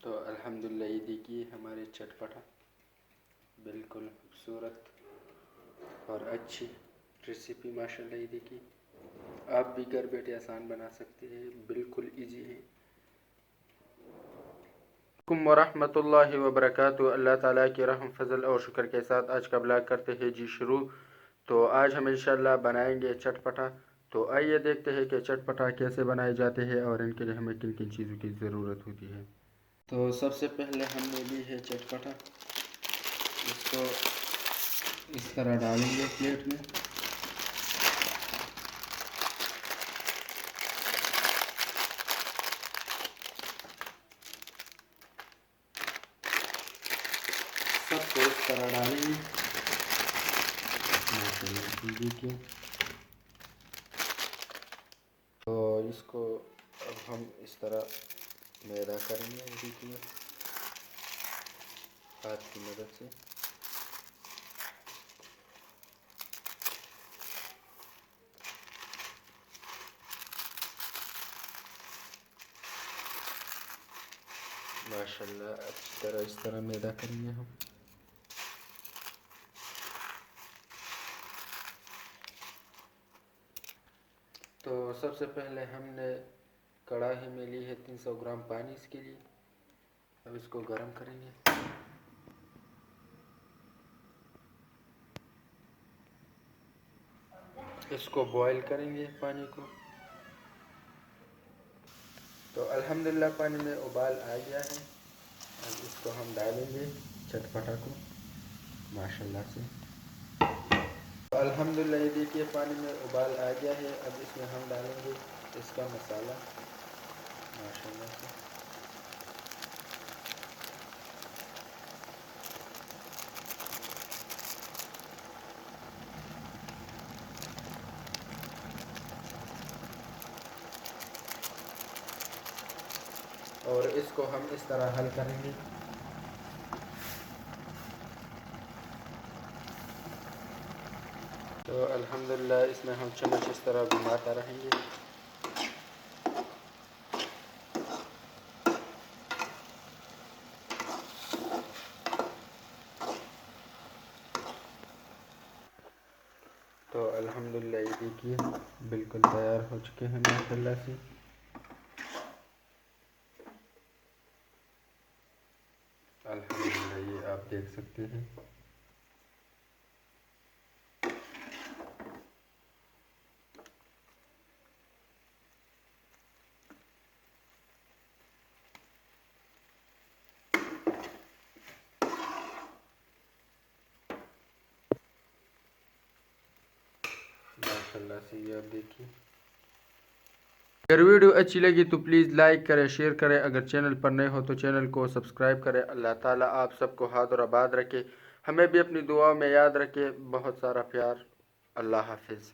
तो अल्हम्दुलिल्लाह ये देखिए हमारे चटपटा बिल्कुल खूबसूरत और अच्छी रेसिपी माशाल्लाह। ये देखिए आप भी घर बैठे आसान बना सकते हैं, बिल्कुल इजी है। वरहमतुल्लाहि वबरकातुहू। अल्लाह ताला के रहम फजल और शुक्र के साथ आज का ब्लॉग करते हैं जी शुरू। तो आज हम इंशाल्लाह बनाएंगे चटपटा। तो आइए देखते हैं कि चटपटा कैसे बनाए जाते हैं और इनके लिए हमें किन किन चीज़ों की ज़रूरत होती है। तो सबसे पहले हमने ली है चटपटा, इसको इस तरह डालेंगे प्लेट में। सबको इस तरह डालेंगे। देखिए तो इसको अब हम इस तरह मैदा करेंगे। देखिए हाथ की मदद से माशाल्लाह अच्छी तरह इस तरह मैदा करेंगे हम। तो सबसे पहले हमने कढ़ाई में ली है 300 ग्राम पानी इसके लिए। अब इसको गर्म करेंगे। इसको बॉईल करेंगे पानी को। तो अल्हम्दुलिल्लाह पानी में उबाल आ गया है। अब इसको हम डालेंगे चटपटा को माशाल्लाह से। तो अल्हम्दुलिल्लाह ये देखिए पानी में उबाल आ गया है। अब इसमें हम डालेंगे इसका मसाला माशाल्लाह से। और इसको हम इस तरह हल करेंगे। तो अल्हम्दुलिल्लाह इसमें हम चम्मच इस तरह घुमाता रहेंगे। तो अल्हम्दुलिल्लाह ये देखिए बिल्कुल तैयार हो चुके हैं माशाल्लाह से। अल्हम्दुलिल्लाह ये आप देख सकते हैं। माशाल्लाह से ये आप देखिए। अगर वीडियो अच्छी लगी तो प्लीज़ लाइक करें, शेयर करें। अगर चैनल पर नए हो तो चैनल को सब्सक्राइब करें। अल्लाह ताला आप सबको हाथ और आबाद रखे, हमें भी अपनी दुआओं में याद रखे। बहुत सारा प्यार। अल्लाह हाफिज़।